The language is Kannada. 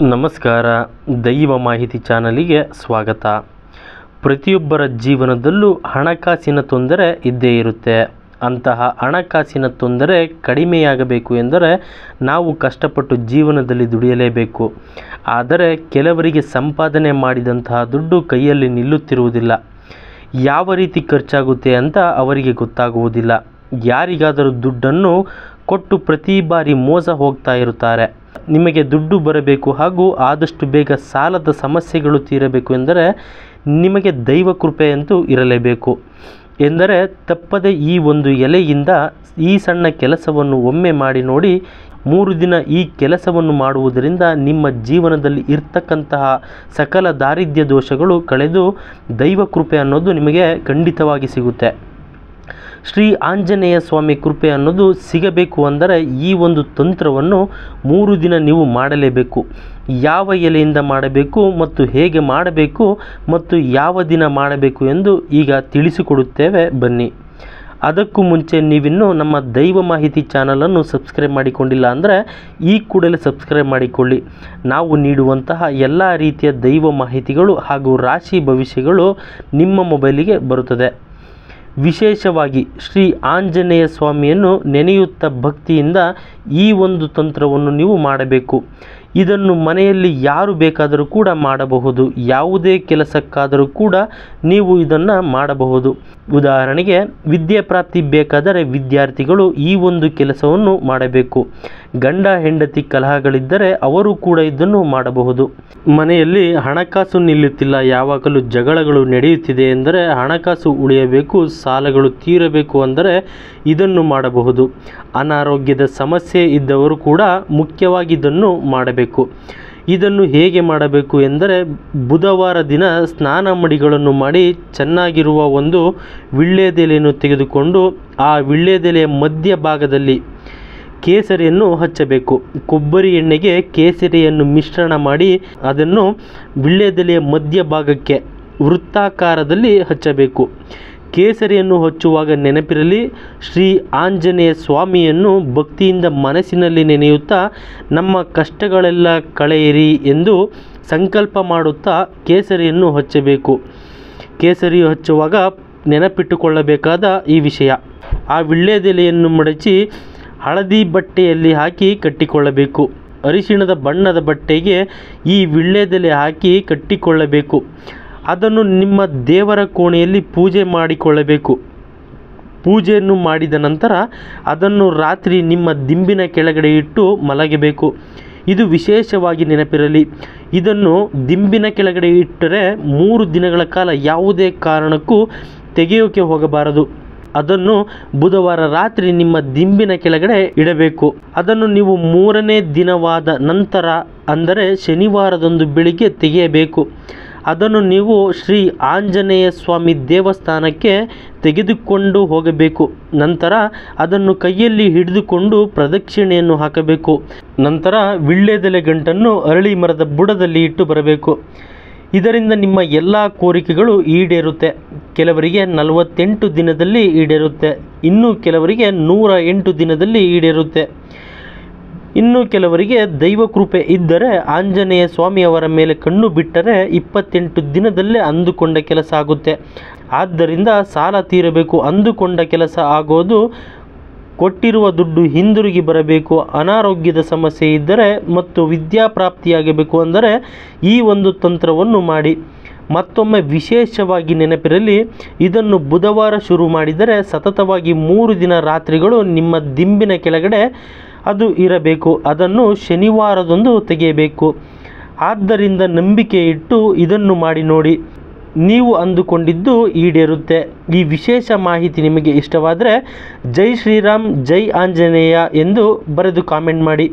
ನಮಸ್ಕಾರ. ದೈವ ಮಾಹಿತಿ ಚಾನಲಿಗೆ ಸ್ವಾಗತ. ಪ್ರತಿಯೊಬ್ಬರ ಜೀವನದಲ್ಲೂ ಹಣಕಾಸಿನ ತೊಂದರೆ ಇದ್ದೇ ಇರುತ್ತೆ. ಅಂತಹ ಹಣಕಾಸಿನ ತೊಂದರೆ ಕಡಿಮೆಯಾಗಬೇಕು ಎಂದರೆ ನಾವು ಕಷ್ಟಪಟ್ಟು ಜೀವನದಲ್ಲಿ ದುಡಿಯಲೇಬೇಕು. ಆದರೆ ಕೆಲವರಿಗೆ ಸಂಪಾದನೆ ಮಾಡಿದಂತಹ ದುಡ್ಡು ಕೈಯಲ್ಲಿ ನಿಲ್ಲುತ್ತಿರುವುದಿಲ್ಲ. ಯಾವ ರೀತಿ ಖರ್ಚಾಗುತ್ತೆ ಅಂತ ಅವರಿಗೆ ಗೊತ್ತಾಗುವುದಿಲ್ಲ. ಯಾರಿಗಾದರೂ ದುಡ್ಡನ್ನು ಕೊಟ್ಟು ಪ್ರತಿ ಬಾರಿ ಮೋಸ ಹೋಗ್ತಾ ಇರುತ್ತಾರೆ. ನಿಮಗೆ ದುಡ್ಡು ಬರಬೇಕು ಹಾಗೂ ಆದಷ್ಟು ಬೇಗ ಸಾಲದ ಸಮಸ್ಯೆಗಳು ತೀರಬೇಕು ಎಂದರೆ ನಿಮಗೆ ದೈವ ಕೃಪೆಯಂತೂ ಇರಲೇಬೇಕು. ಎಂದರೆ ತಪ್ಪದೆ ಈ ಒಂದು ಎಲೆಯಿಂದ ಈ ಸಣ್ಣ ಕೆಲಸವನ್ನು ಒಮ್ಮೆ ಮಾಡಿ ನೋಡಿ. 3 ದಿನ ಈ ಕೆಲಸವನ್ನು ಮಾಡುವುದರಿಂದ ನಿಮ್ಮ ಜೀವನದಲ್ಲಿ ಇರ್ತಕ್ಕಂತಹ ಸಕಲ ದಾರಿದ್ರ್ಯ ದೋಷಗಳು ಕಳೆದು ದೈವ ಕೃಪೆ ಅನ್ನೋದು ನಿಮಗೆ ಖಂಡಿತವಾಗಿ ಸಿಗುತ್ತೆ. ಶ್ರೀ ಆಂಜನೇಯ ಸ್ವಾಮಿ ಕೃಪೆ ಅನ್ನೋದು ಸಿಗಬೇಕು ಅಂದರೆ ಈ ಒಂದು ತಂತ್ರವನ್ನು 3 ದಿನ ನೀವು ಮಾಡಲೇಬೇಕು. ಯಾವ ಎಲೆಯಿಂದ ಮಾಡಬೇಕು ಮತ್ತು ಹೇಗೆ ಮಾಡಬೇಕು ಮತ್ತು ಯಾವ ದಿನ ಮಾಡಬೇಕು ಎಂದು ಈಗ ತಿಳಿಸಿಕೊಡುತ್ತೇವೆ, ಬನ್ನಿ. ಅದಕ್ಕೂ ಮುಂಚೆ ನೀವಿನ್ನೂ ನಮ್ಮ ದೈವ ಮಾಹಿತಿ ಚಾನಲನ್ನು ಸಬ್ಸ್ಕ್ರೈಬ್ ಮಾಡಿಕೊಂಡಿಲ್ಲ ಅಂದರೆ ಈ ಕೂಡಲೇ ಸಬ್ಸ್ಕ್ರೈಬ್ ಮಾಡಿಕೊಳ್ಳಿ. ನಾವು ನೀಡುವಂತಹ ಎಲ್ಲ ರೀತಿಯ ದೈವ ಮಾಹಿತಿಗಳು ಹಾಗೂ ರಾಶಿ ಭವಿಷ್ಯಗಳು ನಿಮ್ಮ ಮೊಬೈಲಿಗೆ ಬರುತ್ತದೆ. ವಿಶೇಷವಾಗಿ ಶ್ರೀ ಆಂಜನೇಯ ಸ್ವಾಮಿಯನ್ನು ನೆನೆಯುತ್ತಾ ಭಕ್ತಿಯಿಂದ ಈ ಒಂದು ತಂತ್ರವನ್ನು ನೀವು ಮಾಡಬೇಕು. ಇದನ್ನು ಮನೆಯಲ್ಲಿ ಯಾರು ಬೇಕಾದರೂ ಕೂಡ ಮಾಡಬಹುದು. ಯಾವುದೇ ಕೆಲಸಕ್ಕಾದರೂ ಕೂಡ ನೀವು ಇದನ್ನು ಮಾಡಬಹುದು. ಉದಾಹರಣೆಗೆ ವಿದ್ಯಾಪ್ರಾಪ್ತಿ ಬೇಕಾದರೆ ವಿದ್ಯಾರ್ಥಿಗಳು ಈ ಒಂದು ಕೆಲಸವನ್ನು ಮಾಡಬೇಕು. ಗಂಡ ಹೆಂಡತಿ ಕಲಹಗಳಿದ್ದರೆ ಅವರು ಕೂಡ ಇದನ್ನು ಮಾಡಬಹುದು. ಮನೆಯಲ್ಲಿ ಹಣಕಾಸು ನಿಲ್ಲುತ್ತಿಲ್ಲ, ಯಾವಾಗಲೂ ಜಗಳಗಳು ನಡೆಯುತ್ತಿದೆ ಎಂದರೆ ಹಣಕಾಸು ಉಳಿಯಬೇಕು, ಸಾಲಗಳು ತೀರಬೇಕು ಅಂದರೆ ಇದನ್ನು ಮಾಡಬಹುದು. ಅನಾರೋಗ್ಯದ ಸಮಸ್ಯೆ ಇದ್ದವರು ಕೂಡ ಮುಖ್ಯವಾಗಿ ಇದನ್ನು ಮಾಡಬೇಕು. ಇದನ್ನು ಹೇಗೆ ಮಾಡಬೇಕು ಎಂದರೆ ಬುಧವಾರ ದಿನ ಸ್ನಾನ ಮಡಿಗಳನ್ನು ಮಾಡಿ ಚೆನ್ನಾಗಿರುವ ಒಂದು ವೀಳ್ಯದೆಲೆಯನ್ನು ತೆಗೆದುಕೊಂಡು ಆ ವೀಳ್ಯದೆಲೆಯ ಮಧ್ಯಭಾಗದಲ್ಲಿ ಕೇಸರಿಯನ್ನು ಹಚ್ಚಬೇಕು. ಕೊಬ್ಬರಿ ಎಣ್ಣೆಗೆ ಕೇಸರಿಯನ್ನು ಮಿಶ್ರಣ ಮಾಡಿ ಅದನ್ನು ವೀಳ್ಯದೆಲೆಯ ಮಧ್ಯಭಾಗಕ್ಕೆ ವೃತ್ತಾಕಾರದಲ್ಲಿ ಹಚ್ಚಬೇಕು. ಕೇಸರಿಯನ್ನು ಹಚ್ಚುವಾಗ ನೆನಪಿರಲಿ, ಶ್ರೀ ಆಂಜನೇಯ ಸ್ವಾಮಿಯನ್ನು ಭಕ್ತಿಯಿಂದ ಮನಸ್ಸಿನಲ್ಲಿ ನೆನೆಯುತ್ತಾ ನಮ್ಮ ಕಷ್ಟಗಳೆಲ್ಲ ಕಳೆಯಿರಿ ಎಂದು ಸಂಕಲ್ಪ ಮಾಡುತ್ತಾ ಕೇಸರಿಯನ್ನು ಹಚ್ಚಬೇಕು. ಕೇಸರಿ ಹಚ್ಚುವಾಗ ನೆನಪಿಟ್ಟುಕೊಳ್ಳಬೇಕಾದ ಈ ವಿಷಯ, ಆ ವೀಳ್ಯದೆಲೆಯನ್ನು ಮಡಚಿ ಹಳದಿ ಬಟ್ಟೆಯಲ್ಲಿ ಹಾಕಿ ಕಟ್ಟಿಕೊಳ್ಳಬೇಕು. ಅರಿಶಿಣದ ಬಣ್ಣದ ಬಟ್ಟೆಗೆ ಈ ವೀಳ್ಯದೆಲೆ ಹಾಕಿ ಕಟ್ಟಿಕೊಳ್ಳಬೇಕು. ಅದನ್ನು ನಿಮ್ಮ ದೇವರ ಕೋಣೆಯಲ್ಲಿ ಪೂಜೆ ಮಾಡಿಕೊಳ್ಳಬೇಕು. ಪೂಜೆಯನ್ನು ಮಾಡಿದ ನಂತರ ಅದನ್ನು ರಾತ್ರಿ ನಿಮ್ಮ ದಿಂಬಿನ ಕೆಳಗಡೆ ಇಟ್ಟು ಮಲಗಬೇಕು. ಇದು ವಿಶೇಷವಾಗಿ ನೆನಪಿರಲಿ, ಇದನ್ನು ದಿಂಬಿನ ಕೆಳಗಡೆ ಇಟ್ಟರೆ 3 ದಿನಗಳ ಕಾಲ ಯಾವುದೇ ಕಾರಣಕ್ಕೂ ತೆಗೆಯೋಕೆ ಹೋಗಬಾರದು. ಅದನ್ನು ಬುಧವಾರ ರಾತ್ರಿ ನಿಮ್ಮ ದಿಂಬಿನ ಕೆಳಗಡೆ ಇಡಬೇಕು. ಅದನ್ನು ನೀವು 3ನೇ ದಿನವಾದ ನಂತರ ಅಂದರೆ ಶನಿವಾರದಂದು ಬೆಳಿಗ್ಗೆ ತೆಗೆಯಬೇಕು. ಅದನ್ನು ನೀವು ಶ್ರೀ ಆಂಜನೇಯ ಸ್ವಾಮಿ ದೇವಸ್ಥಾನಕ್ಕೆ ತೆಗೆದುಕೊಂಡು ಹೋಗಬೇಕು. ನಂತರ ಅದನ್ನು ಕೈಯಲ್ಲಿ ಹಿಡಿದುಕೊಂಡು ಪ್ರದಕ್ಷಿಣೆಯನ್ನು ಹಾಕಬೇಕು. ನಂತರ ವೀಳ್ಯದೆಲೆ ಗಂಟನ್ನು ಅರಳಿ ಮರದ ಬುಡದಲ್ಲಿ ಇಟ್ಟು ಬರಬೇಕು. ಇದರಿಂದ ನಿಮ್ಮ ಎಲ್ಲ ಕೋರಿಕೆಗಳು ಈಡೇರುತ್ತೆ. ಕೆಲವರಿಗೆ 48 ದಿನದಲ್ಲಿ ಈಡೇರುತ್ತೆ, ಇನ್ನು ಕೆಲವರಿಗೆ 108 ದಿನದಲ್ಲಿ ಈಡೇರುತ್ತೆ. ಇನ್ನು ಕೆಲವರಿಗೆ ದೈವ ಕೃಪೆ ಇದ್ದರೆ ಆಂಜನೇಯ ಸ್ವಾಮಿಯವರ ಮೇಲೆ ಕಣ್ಣು ಬಿಟ್ಟರೆ 28 ದಿನದಲ್ಲೇ ಅಂದುಕೊಂಡ ಕೆಲಸ ಆಗುತ್ತೆ. ಆದ್ದರಿಂದ ಸಾಲ ತೀರಬೇಕು, ಅಂದುಕೊಂಡ ಕೆಲಸ ಆಗೋದು, ಕೊಟ್ಟಿರುವ ದುಡ್ಡು ಹಿಂದಿರುಗಿ ಬರಬೇಕು, ಅನಾರೋಗ್ಯದ ಸಮಸ್ಯೆ ಇದ್ದರೆ ಮತ್ತು ವಿದ್ಯಾಪ್ರಾಪ್ತಿಯಾಗಬೇಕು ಅಂದರೆ ಈ ಒಂದು ತಂತ್ರವನ್ನು ಮಾಡಿ. ಮತ್ತೊಮ್ಮೆ ವಿಶೇಷವಾಗಿ ನೆನಪಿರಲಿ, ಇದನ್ನು ಬುಧವಾರ ಶುರು ಮಾಡಿದರೆ ಸತತವಾಗಿ 3 ದಿನ ರಾತ್ರಿಗಳು ನಿಮ್ಮ ದಿಂಬಿನ ಕೆಳಗಡೆ ಅದು ಇರಬೇಕು. ಅದನ್ನು ಶನಿವಾರದಂದು ತೆಗೆಯಬೇಕು. ಆದ್ದರಿಂದ ನಂಬಿಕೆ ಇಟ್ಟು ಇದನ್ನು ಮಾಡಿ ನೋಡಿ, ನೀವು ಅಂದುಕೊಂಡಿದ್ದು ಈಡೇರುತ್ತೆ. ಈ ವಿಶೇಷ ಮಾಹಿತಿ ನಿಮಗೆ ಇಷ್ಟವಾದರೆ ಜೈ ಶ್ರೀರಾಮ್, ಜೈ ಆಂಜನೇಯ ಎಂದು ಬರೆದು ಕಾಮೆಂಟ್ ಮಾಡಿ.